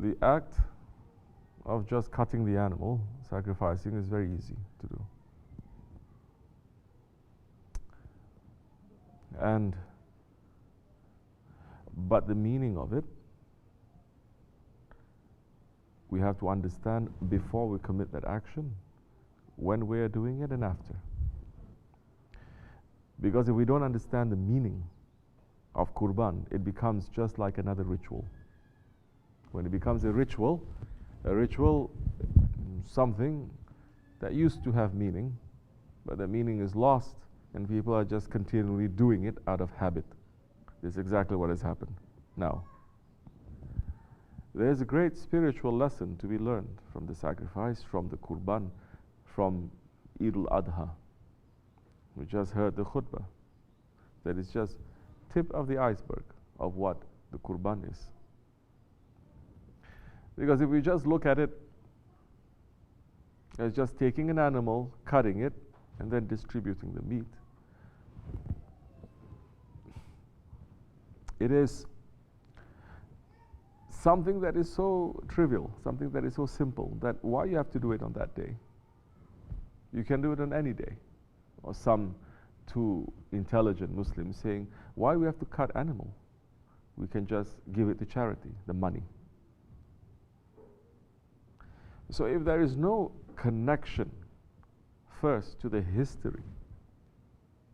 the act of just cutting the animal, sacrificing, is very easy to do. But the meaning of it, we have to understand before we commit that action, when we are doing it and after. Because if we don't understand the meaning of Qurban, it becomes just like another ritual. When it becomes a ritual, something that used to have meaning, but the meaning is lost and people are just continually doing it out of habit. This is exactly what has happened now. There's a great spiritual lesson to be learned from the sacrifice, from the Qurban, from ul-Adha. We just heard the khutbah. That is just tip of the iceberg of what the Qurban is. Because if we just look at it as just taking an animal, cutting it, and then distributing the meat, it is something that is so trivial, something that is so simple, that why you have to do it on that day? You can do it on any day. Or some too intelligent Muslims saying, why we have to cut animal? We can just give it to charity, the money. So if there is no connection first to the history,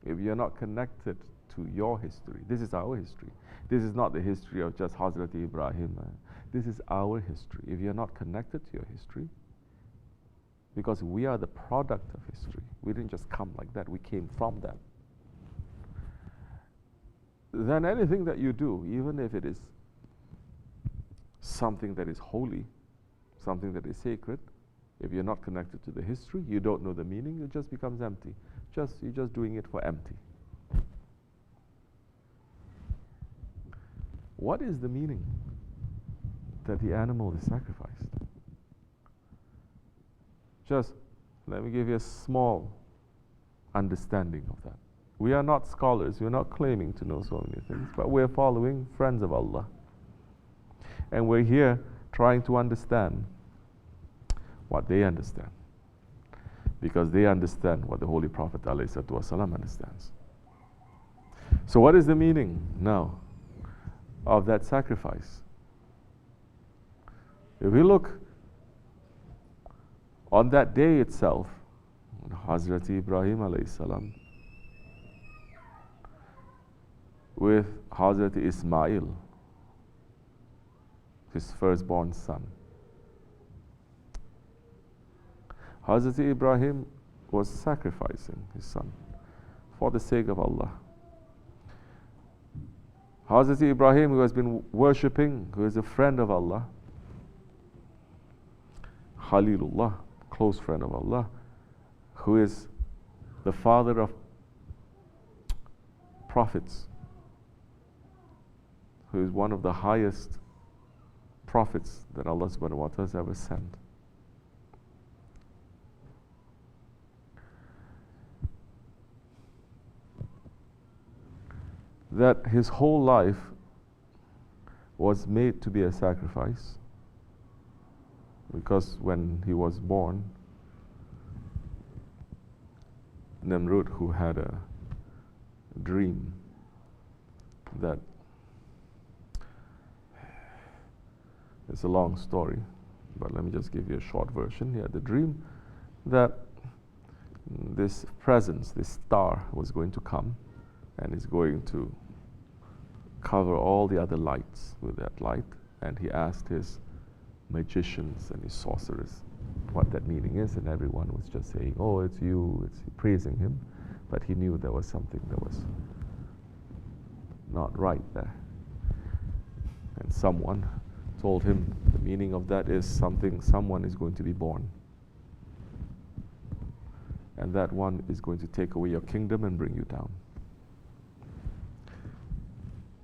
if you're not connected to your history, this is our history. This is not the history of just Hazrat Ibrahim. This is our history. If you're not connected to your history, because we are the product of history. We didn't just come like that, we came from that. Then anything that you do, even if it is something that is holy, something that is sacred, if you're not connected to the history, you don't know the meaning, it just becomes empty. You're just doing it for empty. What is the meaning that the animal is sacrificed? Just let me give you a small understanding of that. We are not scholars, we are not claiming to know so many things, but we're following friends of Allah. And we're here trying to understand what they understand. Because they understand what the Holy Prophet ﷺ understands. So what is the meaning now of that sacrifice? If we look on that day itself, Hazrat Ibrahim ﷺ with Hazrat Ismail, his firstborn son. Hazrat Ibrahim was sacrificing his son for the sake of Allah. Hazrat Ibrahim, who has been worshipping, who is a friend of Allah, Khalilullah, close friend of Allah, who is the father of prophets, who is one of the highest prophets that Allah subhanahu wa ta'ala has ever sent. That his whole life was made to be a sacrifice, because when he was born, Namrud, who had a dream that, it's a long story, but let me just give you a short version. He had the dream that this presence, this star, was going to come and is going to cover all the other lights with that light. And he asked his magicians and his sorcerers what that meaning is, and everyone was just saying, oh, it's you, it's praising him. But he knew there was something that was not right there. And someone told him the meaning of that is someone is going to be born. And that one is going to take away your kingdom and bring you down.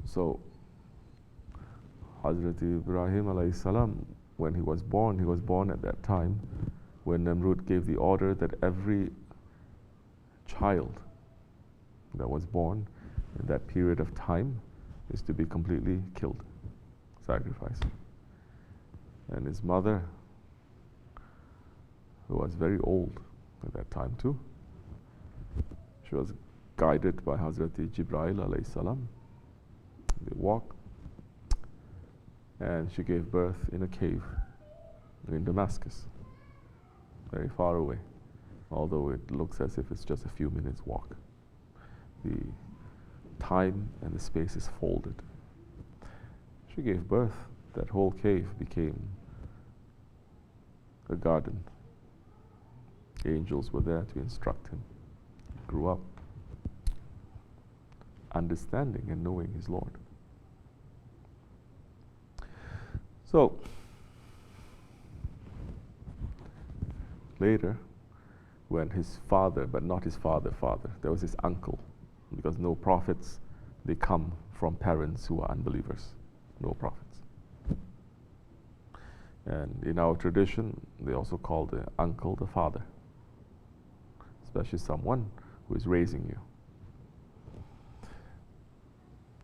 So, Hazrat Ibrahim alayhi salam, when he was born at that time when Namrud gave the order that every child that was born in that period of time is to be completely killed, sacrificed. And his mother, who was very old at that time too, she was guided by Hazrat Jibreel alayhi salam. They walked, and she gave birth in a cave in Damascus, very far away, although it looks as if it's just a few minutes walk. The time and the space is folded. She gave birth. That whole cave became a garden. Angels were there to instruct him. He grew up understanding and knowing his Lord. So, later, when his father, but not his father, there was his uncle, because no prophets, they come from parents who are unbelievers. No prophets. And in our tradition, they also call the uncle the father, especially someone who is raising you.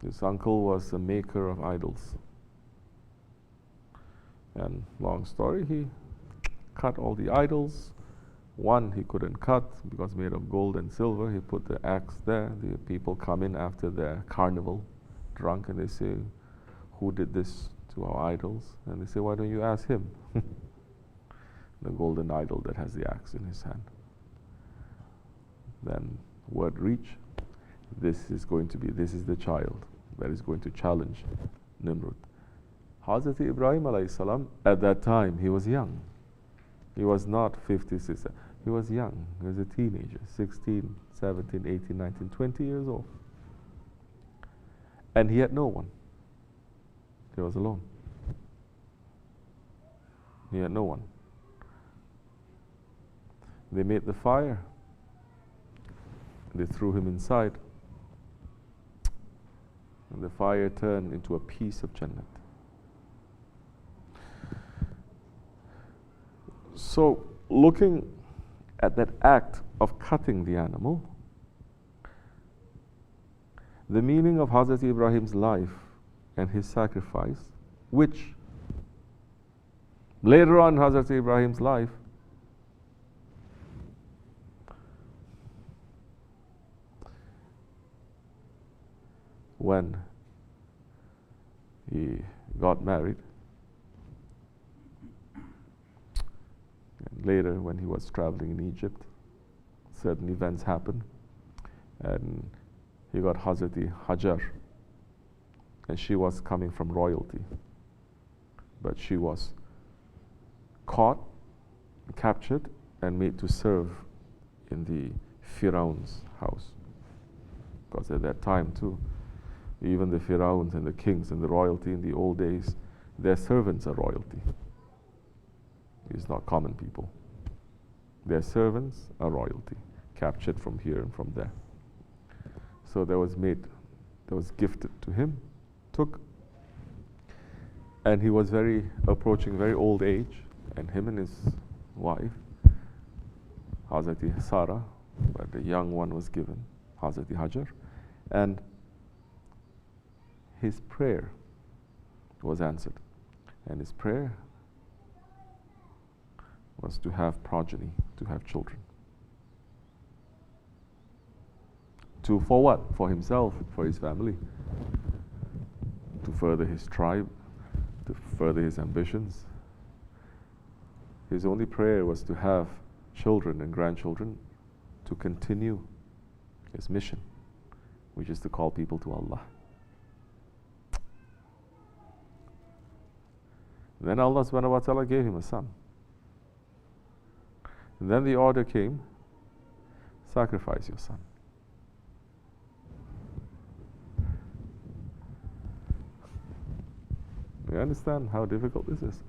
This uncle was a maker of idols. And long story, he cut all the idols. One he couldn't cut because made of gold and silver. He put the axe there. The people come in after their carnival, drunk, and they say, "Who did this to our idols?" And they say, "Why don't you ask him?" The golden idol that has the axe in his hand. Then word reached, this is the child that is going to challenge Nimrod. Hazrat Ibrahim alayhi salam, at that time, he was young. He was not 56. He was young. He was a teenager, 16, 17, 18, 19, 20 years old. And he had no one. He was alone. He had no one. They made the fire. They threw him inside. And the fire turned into a piece of Jannat. So, looking at that act of cutting the animal, the meaning of Hazrat Ibrahim's life and his sacrifice, which later on Hazrat Ibrahim's life, when he got married, and later when he was traveling in Egypt, certain events happened, and he got Hazrat Hajar, and she was coming from royalty, but she was caught, captured, and made to serve in the Firaun's house. Because at that time too, even the Firauns and the kings and the royalty in the old days, their servants are royalty. It's not common people. Their servants are royalty, captured from here and from there. So that was gifted to him, took, and he was approaching very old age, and him and his wife, Hazrati Sarah, but the young one was given, Hazrati Hajar, and his prayer was answered. And his prayer was to have progeny, to have children. For what? For himself, for his family, to further his tribe, to further his ambitions. His only prayer was to have children and grandchildren to continue his mission, which is to call people to Allah. Then Allah subhanahu wa ta'ala gave him a son. And then the order came, sacrifice your son. You understand how difficult this is?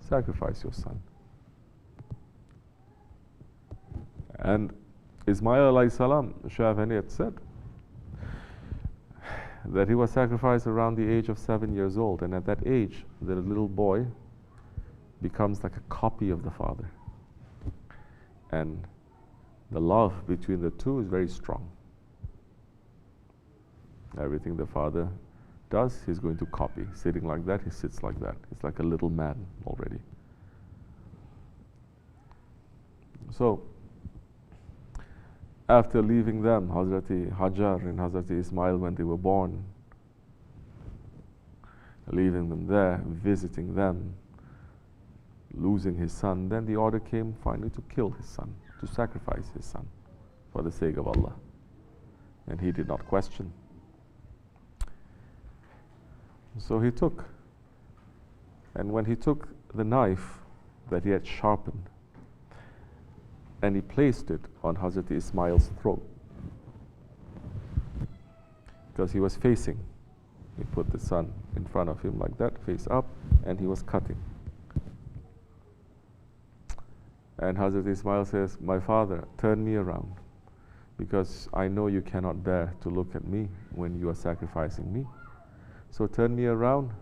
Sacrifice your son. And Ismail alayhi salam, Shaykh Efendi had said that he was sacrificed around the age of 7 years old, and at that age, the little boy becomes like a copy of the father. And the love between the two is very strong. Everything the father does, he's going to copy. Sitting like that, he sits like that. He's like a little man already. So, after leaving them, Hazrati Hajar and Hazrati Ismail, when they were born, leaving them there, visiting them, losing his son, then the order came finally to kill his son, to sacrifice his son for the sake of Allah. And he did not question. So he took, and when he took the knife that he had sharpened, and he placed it on Hazrat Ismail's throat, because he was facing. He put the son in front of him like that, face up, and he was cutting. And Hazrat Ismail says, "My father, turn me around, because I know you cannot bear to look at me when you are sacrificing me. So turn me around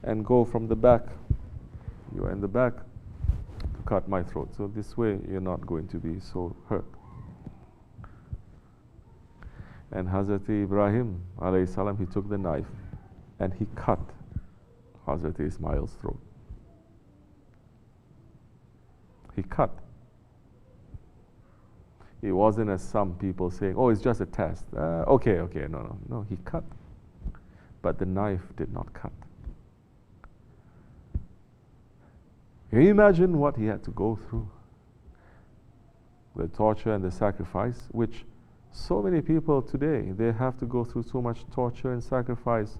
and go from the back. You are in the back to cut my throat. So this way you're not going to be so hurt." And Hazrat Ibrahim alayhi salam, he took the knife and he cut Hazrat Ismail's throat. He cut. It wasn't as some people saying, "Oh, it's just a test." Okay, no, he cut. But the knife did not cut. Can you imagine what he had to go through? The torture and the sacrifice, which so many people today, they have to go through so much torture and sacrifice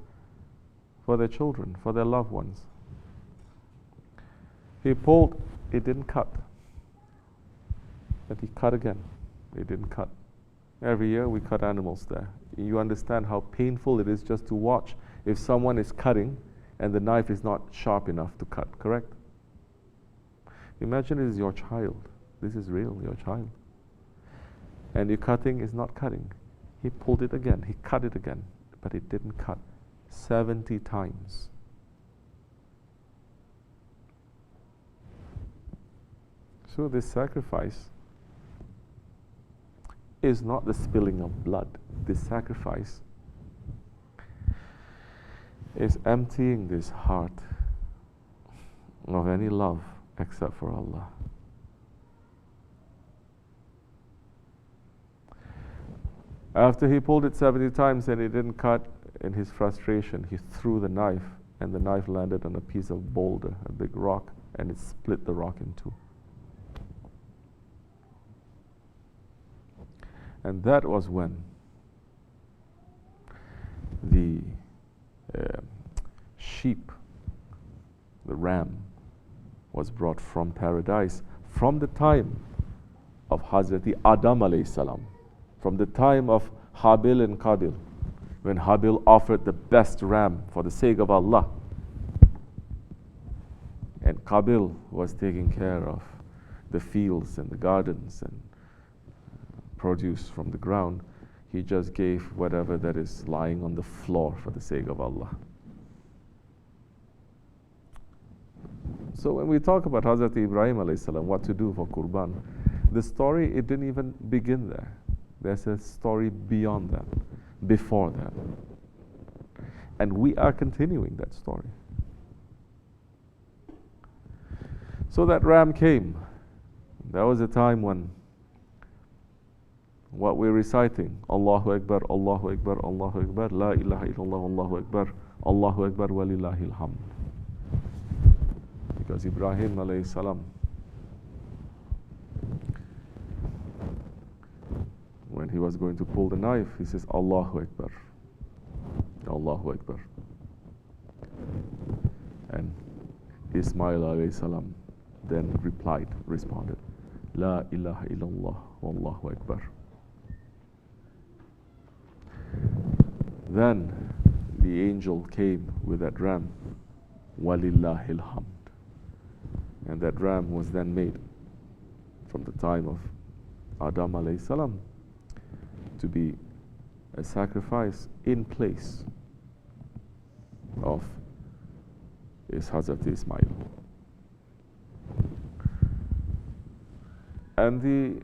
for their children, for their loved ones. He pulled, it didn't cut. But he cut again, it didn't cut. Every year we cut animals there. You understand how painful it is just to watch if someone is cutting and the knife is not sharp enough to cut, correct? Imagine it is your child. This is real, your child. And your cutting is not cutting. He pulled it again, he cut it again, but it didn't cut. 70 times. So this sacrifice is not the spilling of blood. This sacrifice is emptying this heart of any love except for Allah. After he pulled it 70 times and it didn't cut, in his frustration, he threw the knife, and the knife landed on a piece of boulder, a big rock, and it split the rock in two. And that was when the sheep, the ram, was brought from paradise from the time of Hazrati Adam alayhi salam, from the time of Habil and Qabil, when Habil offered the best ram for the sake of Allah, and Qabil was taking care of the fields and the gardens and produce from the ground. He just gave whatever that is lying on the floor for the sake of Allah. So when we talk about Hazrat Ibrahim alayhi salam, what to do for Qurban, the story, it didn't even begin there. There's a story beyond that, before that. And we are continuing that story. So that ram came. There was a time when what we're reciting, Allahu Akbar, Allahu Akbar, Allahu Akbar, La ilaha illallah, Allahu Akbar, Allahu Akbar, walillahil hamd. Because Ibrahim alayhi salam, when he was going to pull the knife, he says, Allahu Akbar, Allahu Akbar. And Ismail alayhi salam then responded, La ilaha illallah, Wallahu Akbar. Then the angel came with that ram, walillahil hamd. And that ram was then made from the time of Adam alayhi salam to be a sacrifice in place of his Hazrat Ismail. And the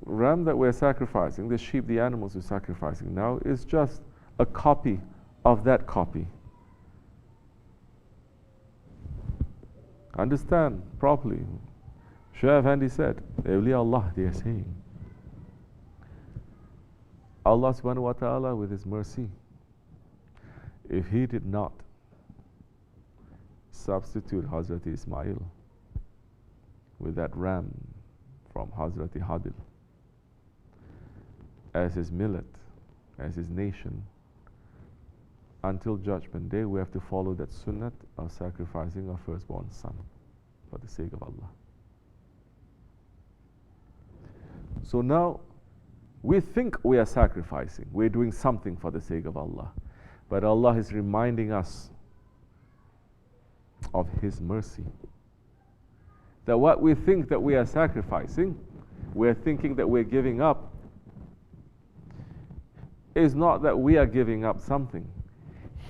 ram that we're sacrificing, the sheep, the animals we're sacrificing now, is just a copy of that copy. Understand properly. Shaykh Efendi said, Awliya Allah, they are saying, Allah subhanahu wa ta'ala with His mercy, if He did not substitute Hazrat Ismail with that ram from Hazrat Habil as his millet, as his nation, until Judgment Day, we have to follow that sunnat of sacrificing our firstborn son for the sake of Allah. So now, we think we are sacrificing, we're doing something for the sake of Allah. But Allah is reminding us of His mercy. That what we think that we are sacrificing, we're thinking that we're giving up, is not that we are giving up something.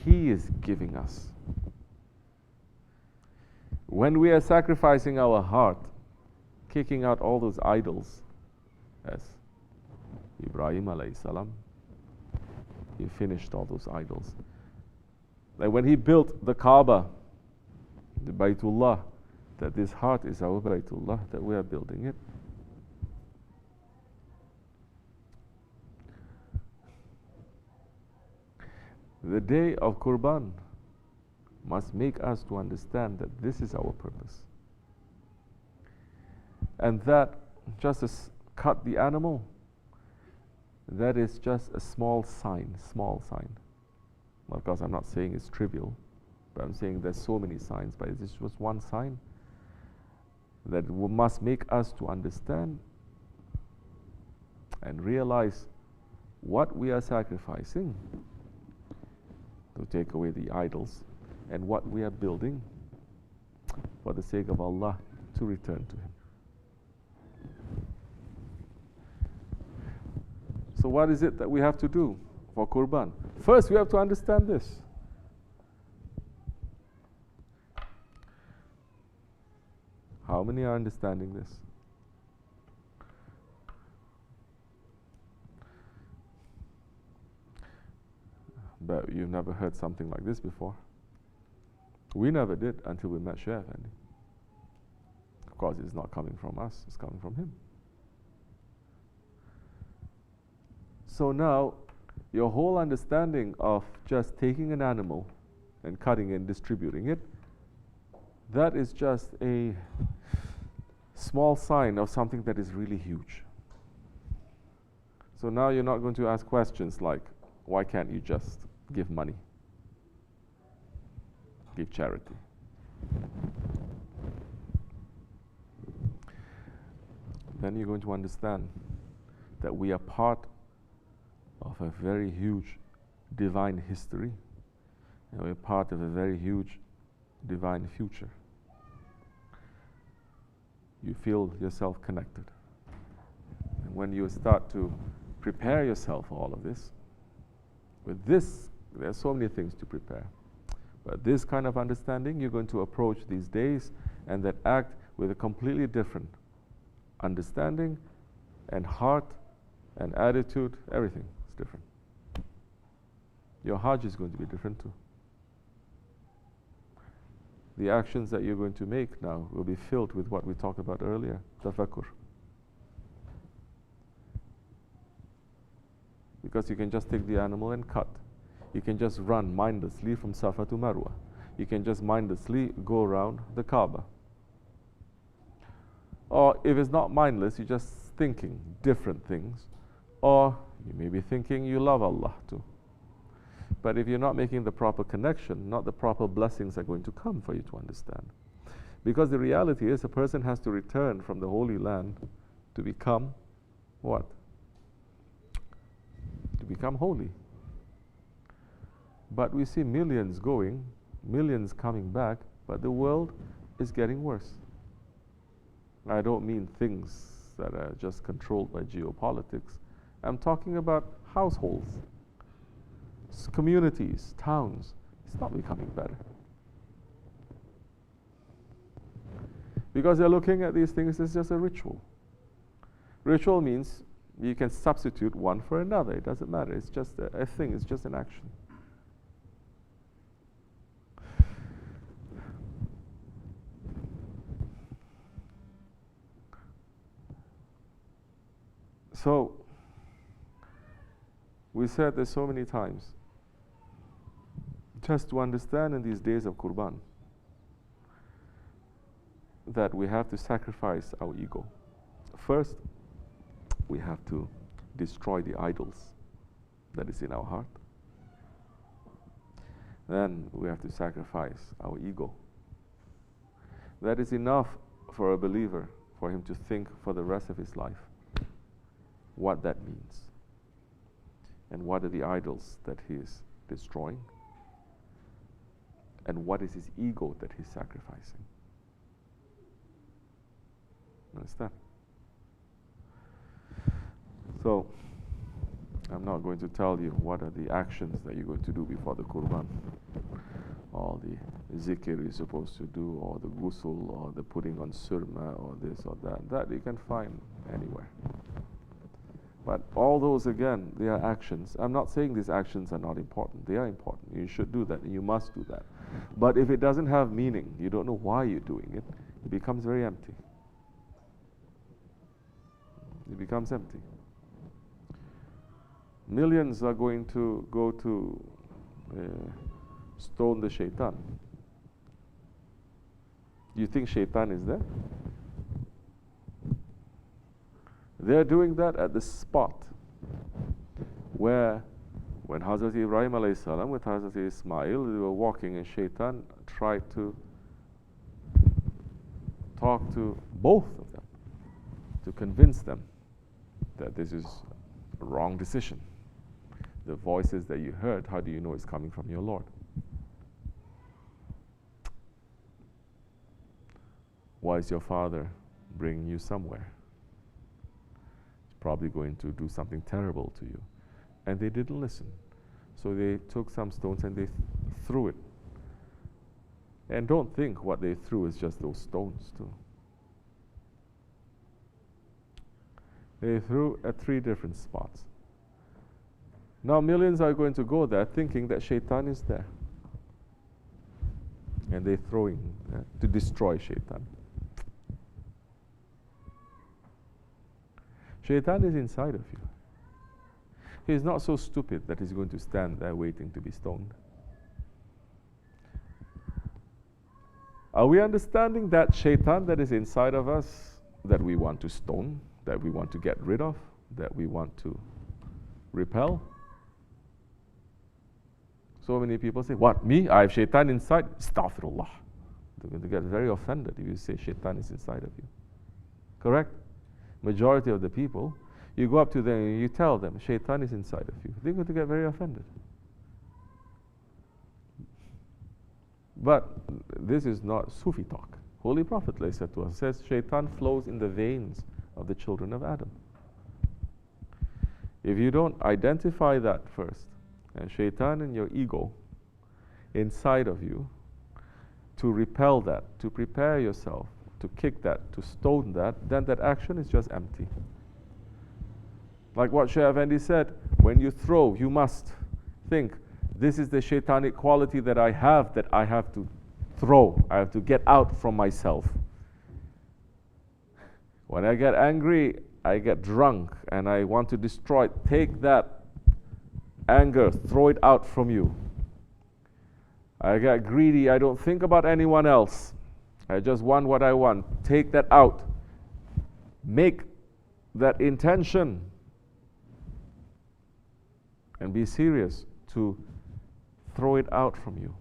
He is giving us. When we are sacrificing our heart, kicking out all those idols, as Ibrahim alayhi salam, he finished all those idols. Like when he built the Kaaba, the Baytullah, that this heart is our Baytullah, that we are building it. The day of Qurban must make us to understand that this is our purpose. And that just as cut the animal, that is just a small sign. Of course, I'm not saying it's trivial, but I'm saying there's so many signs, but this was one sign that must make us to understand and realize what we are sacrificing to take away the idols and what we are building for the sake of Allah to return to Him. So what is it that we have to do for Qurban? First, we have to understand this. How many are understanding this? But you've never heard something like this before. We never did until we met Shaykh Efendi. Of course, it's not coming from us, it's coming from him. So now, your whole understanding of just taking an animal and cutting and distributing it, that is just a small sign of something that is really huge. So now you're not going to ask questions like, why can't you just give money? Give charity. Then you're going to understand that we are part of a very huge divine history, and we're part of a very huge divine future. You feel yourself connected. And when you start to prepare yourself for all of this, with this, there are so many things to prepare. But this kind of understanding, you're going to approach these days and that act with a completely different understanding and heart and attitude, everything is different. Your Hajj is going to be different too. The actions that you're going to make now will be filled with what we talked about earlier, tafakkur. Because you can just take the animal and cut. You can just run mindlessly from Safa to Marwa. You can just mindlessly go around the Kaaba. Or if it's not mindless, you're just thinking different things. Or you may be thinking you love Allah too. But if you're not making the proper connection, not the proper blessings are going to come for you to understand. Because the reality is a person has to return from the Holy Land to become what? To become holy. But we see millions going, millions coming back, but the world is getting worse. I don't mean things that are just controlled by geopolitics. I'm talking about households, communities, towns. It's not becoming better. Because they're looking at these things as just a ritual. Ritual means you can substitute one for another. It doesn't matter. It's just a thing. It's just an action. So, we said this so many times, just to understand in these days of Qurban, that we have to sacrifice our ego. First, we have to destroy the idols that is in our heart. Then we have to sacrifice our ego. That is enough for a believer, for him to think for the rest of his life what that means. And what are the idols that he is destroying? And what is his ego that he's sacrificing? Understand? So, I'm not going to tell you what are the actions that you're going to do before the Qurban, or the zikr you're supposed to do, or the ghusl, or the putting on surma, or this or that. That you can find anywhere. But all those, again, they are actions. I'm not saying these actions are not important. They are important. You should do that. You must do that. But if it doesn't have meaning, you don't know why you're doing it, it becomes very empty. It becomes empty. Millions are going to go to stone the shaitan. You think shaitan is there? They're doing that at the spot where, when Hazrat Ibrahim alayhi salam with Hazrat Ismail, they were walking, and shaitan tried to talk to both of them to convince them that this is a wrong decision. The voices that you heard, how do you know it's coming from your Lord? Why is your father bringing you somewhere? He's probably going to do something terrible to you. And they didn't listen. So they took some stones and they threw it. And don't think what they threw is just those stones too. They threw at 3 different spots. Now millions are going to go there thinking that shaitan is there. And they're throwing to destroy shaitan. Shaitan is inside of you. He's not so stupid that he's going to stand there waiting to be stoned. Are we understanding that shaitan that is inside of us, that we want to stone, that we want to get rid of, that we want to repel? So many people say, what, me? I have shaitan inside? Astaghfirullah. They're going to get very offended if you say shaitan is inside of you. Correct? Majority of the people, you go up to them and you tell them, shaitan is inside of you. They're going to get very offended. But this is not Sufi talk. Holy Prophet says, shaitan flows in the veins of the children of Adam. If you don't identify that first, and shaitan and your ego inside of you, to repel that, to prepare yourself, to kick that, to stone that, then that action is just empty. Like what Shaykh Efendi said, when you throw, you must think, this is the shaitanic quality that I have to throw, I have to get out from myself. When I get angry, I get drunk, and I want to destroy it. Take that anger, throw it out from you. I get greedy, I don't think about anyone else. I just want what I want. Take that out. Make that intention. And be serious to throw it out from you.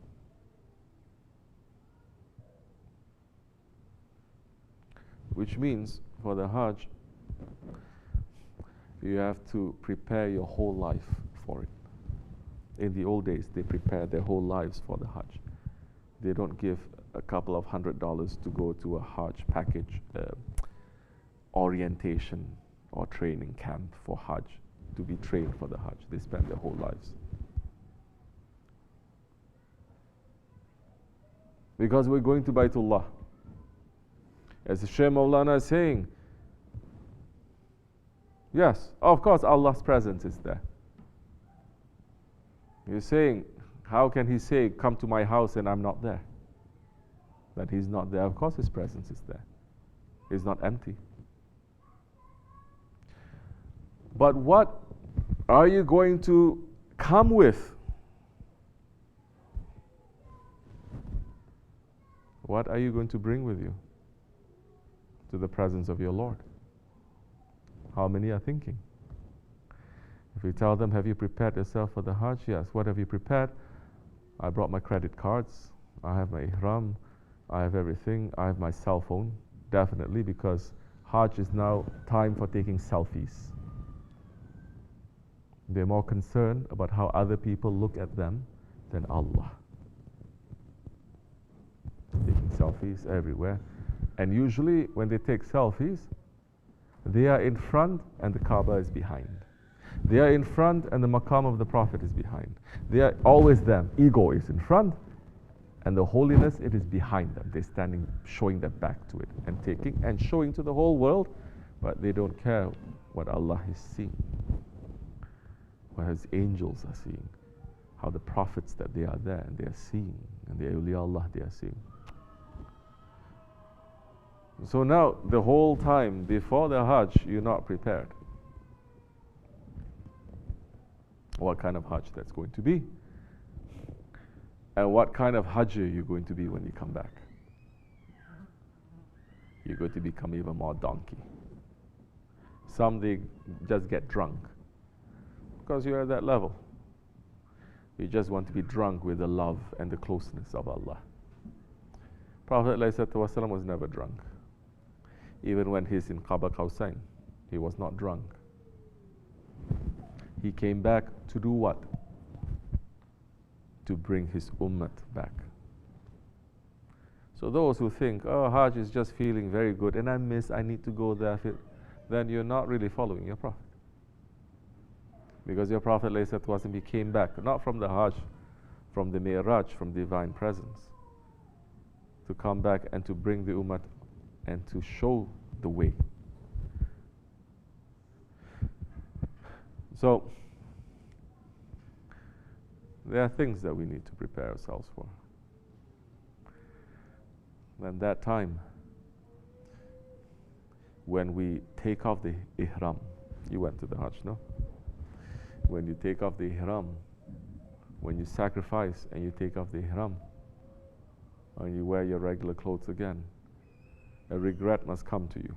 Which means, for the Hajj, you have to prepare your whole life for it. In the old days, they prepared their whole lives for the Hajj. They don't give a couple of $100 to go to a Hajj package orientation or training camp for Hajj, to be trained for the Hajj. They spend their whole lives. Because we're going to Baytullah. As the Shaykh Maulana is saying, yes, of course Allah's presence is there. You're saying, how can he say, come to my house and I'm not there? That he's not there. Of course his presence is there. He's not empty. But what are you going to come with? What are you going to bring with you to the presence of your Lord? How many are thinking? If you tell them, have you prepared yourself for the Hajj? Yes. What have you prepared? I brought my credit cards. I have my ihram. I have everything. I have my cell phone. Definitely, because Hajj is now time for taking selfies. They're more concerned about how other people look at them than Allah. Taking selfies everywhere. And usually when they take selfies, they are in front and the Kaaba is behind. They are in front and the maqam of the Prophet is behind. They are always them. Ego is in front and the holiness, it is behind them. They're standing, showing their back to it and taking and showing to the whole world, but they don't care what Allah is seeing, what His angels are seeing, how the prophets that they are there and they are seeing, and the awliya Allah they are seeing. So now, the whole time before the Hajj, you're not prepared. What kind of Hajj that's going to be? And what kind of Hajj are you going to be when you come back? You're going to become even more donkey. Some, they just get drunk because you're at that level. You just want to be drunk with the love and the closeness of Allah. Prophet ﷺ was never drunk. Even when he's in Qaba Qawsain, he was not drunk. He came back to do what? To bring his ummah back. So those who think, oh, Hajj is just feeling very good and I need to go there, then you're not really following your Prophet. Because your Prophet ﷺ, he came back, not from the Hajj, from the Mi'raj, from divine presence, to come back and to bring the ummah and to show the way. So, there are things that we need to prepare ourselves for. And that time, when we take off the ihram, you went to the Hajj, no? When you take off the ihram, when you sacrifice and you take off the ihram, and you wear your regular clothes again, a regret must come to you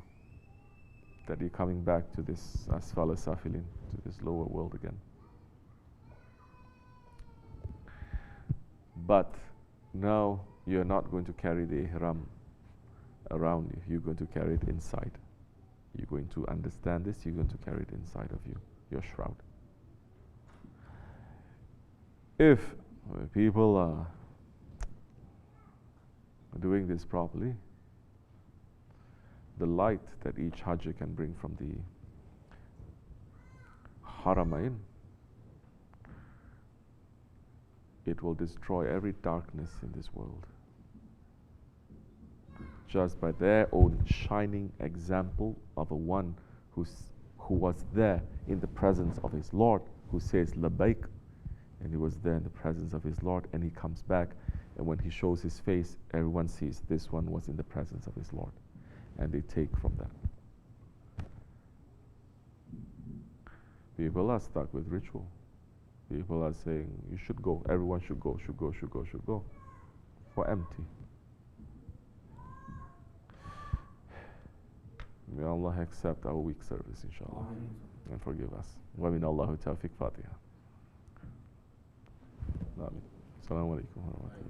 that you're coming back to this asfala safilin, to this lower world again. But now you're not going to carry the ihram around you. You're going to carry it inside. You're going to understand this. You're going to carry it inside of you, your shroud. If people are doing this properly, the light that each Hajj can bring from the Haramain, it will destroy every darkness in this world. Just by their own shining example of a one who was there in the presence of his Lord, who says Labbaik, and he was there in the presence of his Lord, and he comes back, and when he shows his face, everyone sees this one was in the presence of his Lord, and they take from that. People are stuck with ritual. People are saying, you should go, everyone should go, should go, should go, should go, for empty. May Allah accept our weak service, inshallah, and forgive us. Wa min Allahu tawfiq. Fatiha. Amin. Assalamu alaikum wa rahmatullahi.